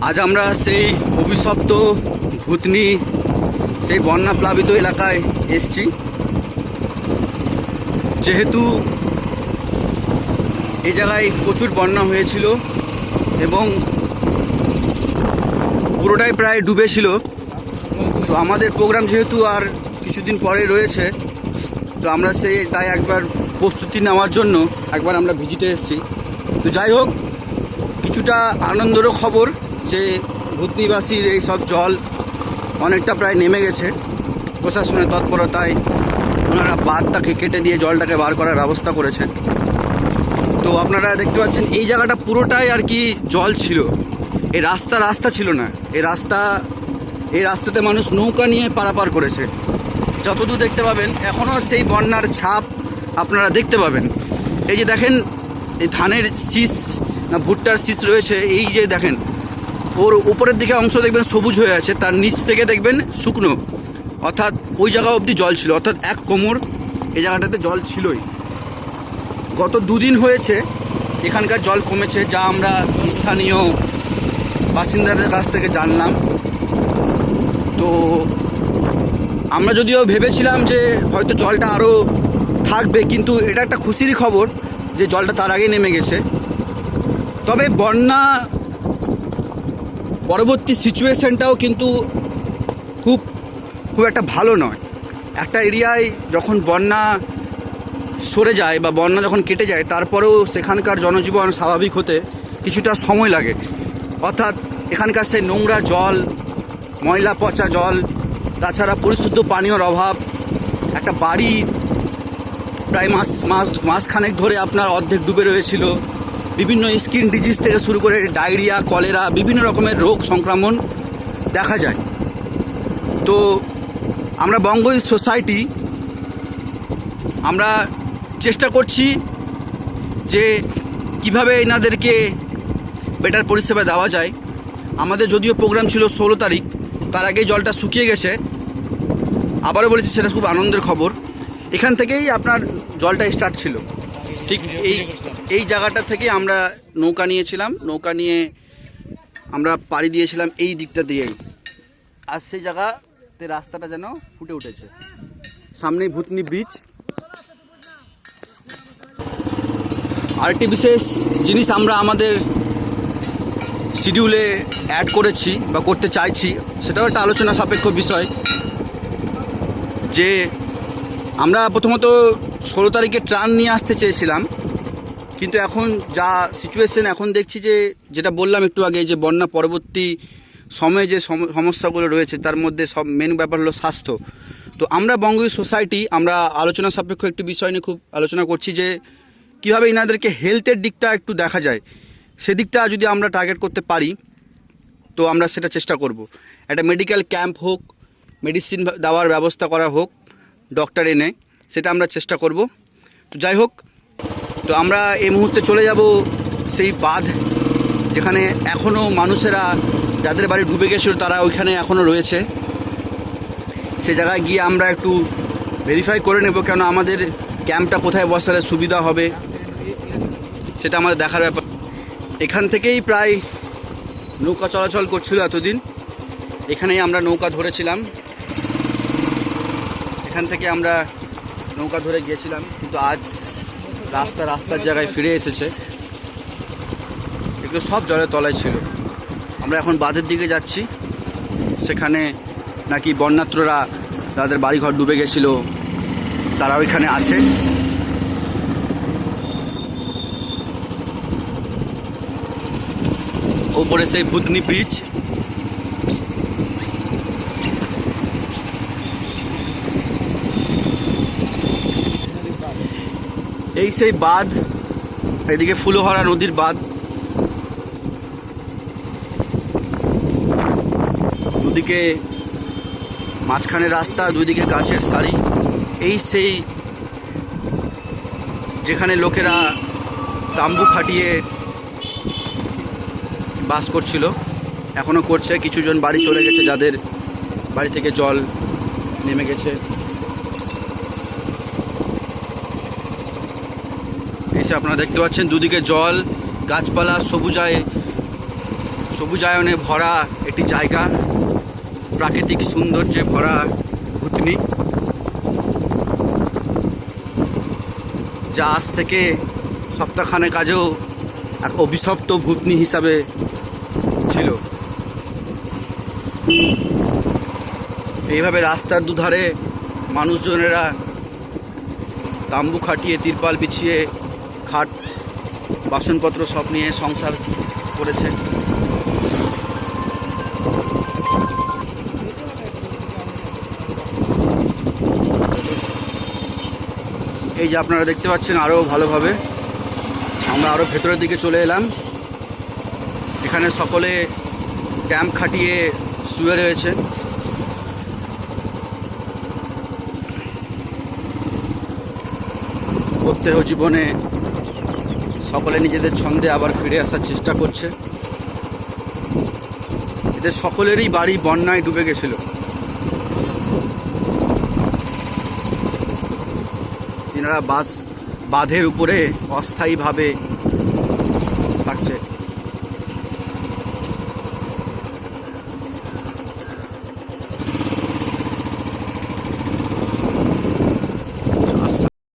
আজ আমরা সেই অভিশপ্ত ভূতনি সেই বন্যা প্লাবিত এলাকায় এসছি। যেহেতু এই জায়গায় প্রচুর বন্যা হয়েছিল এবং পুরোটাই প্রায় ডুবেছিল, তো আমাদের প্রোগ্রাম যেহেতু আর কিছুদিন পরে রয়েছে, তো আমরা তাই একবার প্রস্তুতি নেওয়ার জন্য একবার আমরা ভিজিটে এসেছি। তো যাই হোক, কিছুটা আনন্দেরও খবর যে ভূতনিবাসীর এই সব জল অনেকটা প্রায় নেমে গেছে। প্রশাসনের তৎপরতায় ওনারা বাঁধটাকে কেটে দিয়ে জলটাকে বার করার ব্যবস্থা করেছে। তো আপনারা দেখতে পাচ্ছেন এই জায়গাটা পুরোটাই আর কি জল ছিল। এই রাস্তা ছিল না। এই রাস্তাতে মানুষ নৌকা নিয়ে পারাপার করেছে। যতদূর দেখতে পাবেন এখনও সেই বন্যার ছাপ আপনারা দেখতে পাবেন। এই যে দেখেন, এই ধানের শীষ না ভুট্টার শীষ রয়েছে, এই যে দেখেন ওর উপরের দিকে অংশ দেখবেন সবুজ হয়ে আছে, তার নিচ থেকে দেখবেন শুকনো, অর্থাৎ ওই জায়গা অবধি জল ছিল, অর্থাৎ এক কোমর এই জায়গাটাতে জল ছিলই। গত দুদিন হয়েছে এখানকার জল কমেছে, যা আমরা স্থানীয় বাসিন্দাদের কাছ থেকে জানলাম। তো আমরা যদিও ভেবেছিলাম যে হয়তো জলটা আরও থাকবে, কিন্তু এটা একটা খুশিরই খবর যে জলটা তার আগে নেমে গেছে। তবে বন্যা পরবর্তী সিচুয়েশনটাও কিন্তু খুব একটা ভালো নয়। একটা এরিয়ায় যখন বন্যা সরে যায় বা বন্যা যখন কেটে যায়, তারপরেও সেখানকার জনজীবন স্বাভাবিক হতে কিছুটা সময় লাগে। অর্থাৎ এখানকার সেই নোংরা জল, ময়লা পচা জল, তাছাড়া পরিশুদ্ধ পানীয়র অভাব, একটা বাড়ি প্রায় মাসখানেক ধরে আপনার অর্ধেক ডুবে রয়েছিল। বিভিন্ন স্কিন ডিজিজ থেকে শুরু করে ডায়রিয়া, কলেরা, বিভিন্ন রকমের রোগ সংক্রমণ দেখা যায়। তো আমরা বঙ্গ সোসাইটি আমরা চেষ্টা করছি যে কিভাবে এনাদেরকে বেটার পরিষেবা দেওয়া যায়। আমাদের যদিও প্রোগ্রাম ছিল 16 তারিখ, তার আগেই জলটা শুকিয়ে গেছে। আবারও বলেছি, সেটা খুব আনন্দের খবর। এখান থেকেই আপনার জলটা স্টার্ট ছিল, ঠিক এই জায়গাটা থেকে আমরা নৌকা নিয়েছিলাম। নৌকা নিয়ে আমরা পাড়ি দিয়েছিলাম এই দিকটা দিয়েই, আর সেই জায়গাতে রাস্তাটা যেন ফুটে উঠেছে। সামনেই ভূতনি ব্রিজ। আরেকটি বিশেষ জিনিস আমরা আমাদের শিডিউলে অ্যাড করেছি বা করতে চাইছি, সেটাও একটা আলোচনা সাপেক্ষ বিষয়। যে আমরা প্রথমত 16 তারিখে ট্রান নিয়ে আসতে চেয়েছিলাম, কিন্তু এখন যা সিচুয়েশন এখন দেখছি যে, যেটা বললাম একটু আগে, যে বন্যা পরবর্তী সময়ে যে সমস্যাগুলো রয়েছে তার মধ্যে সব মেন ব্যাপার হলো স্বাস্থ্য। তো আমরা বঙ্গীয় সোসাইটি আমরা আলোচনা সাপেক্ষ একটি বিষয় নিয়ে খুব আলোচনা করছি যে কীভাবে এনাদেরকে হেলথের দিকটা একটু দেখা যায়। সেদিকটা যদি আমরা টার্গেট করতে পারি তো আমরা সেটা চেষ্টা করব। একটা মেডিকেল ক্যাম্প হোক, মেডিসিন দেওয়ার ব্যবস্থা করা হোক, ডক্টর এনে, সেটা আমরা চেষ্টা করব। তো যাই হোক, তো আমরা এই মুহূর্তে চলে যাব সেই বাঁধ যেখানে এখনও মানুষেরা, যাদের বাড়ি ডুবে গেছিল তারা ওইখানে এখনও রয়েছে। সে জায়গায় গিয়ে আমরা একটু ভেরিফাই করে নেব, কেন আমাদের ক্যাম্পটা কোথায় বসালে সুবিধা হবে সেটা আমাদের দেখার ব্যাপার। এখান থেকেই প্রায় নৌকা চলাচল করছিল এতদিন, এখানেই আমরা নৌকা ধরেছিলাম। এখান থেকে আমরা নৌকা ধরে গিয়েছিলাম, কিন্তু আজ রাস্তার জায়গায় ফিরে এসেছে। এগুলো সব জলের তলায় ছিল। আমরা এখন বাঁধের দিকে যাচ্ছি, সেখানে নাকি বন্যাত্ররা যাদের বাড়িঘর ডুবে গেছিল তারা ওইখানে আছে। ওপরে সেই ভূতনি ব্রিজ। এই সেই বাঁধ, এদিকে ফুলহরা নদীর বাঁধ। দুদিকে মাঝখানে রাস্তা, দুদিকে গাছের সারি। এই সেই যেখানে লোকেরা তাম্বু খাটিয়ে বাস করছিল, এখনও করছে। কিছুজন বাড়ি চলে গেছে, যাদের বাড়ি থেকে জল নেমে গেছে। এসে আপনারা দেখতে পাচ্ছেন দুদিকে জল, গাছপালা, সবুজায়নে ভরা একটি জায়গা, প্রাকৃতিক সৌন্দর্যে ভরা ভূতনি, যা আজ থেকে সপ্তাহখানেক আগেও এক অভিশপ্ত ভূতনি হিসাবে ছিল। এইভাবে রাস্তার দুধারে মানুষজনেরা তাম্বু খাটিয়ে, তিরপাল বিছিয়ে, খাট বাসনপত্র সব নিয়ে সংসার করেছে। এই যে আপনারা দেখতে পাচ্ছেন আরও ভালোভাবে, আমরা আরও ভেতরের দিকে চলে এলাম। এখানে সকলে ক্যাম্প খাটিয়ে শুয়ে রয়েছে। প্রত্যহ জীবনে সকলে নিজেদের ছন্দে আবার ফিরে আসার চেষ্টা করছে। এদের সকলেরই বাড়ি বন্যায় ডুবে গেছিল। তিনারা বাঁধের উপরে অস্থায়ীভাবে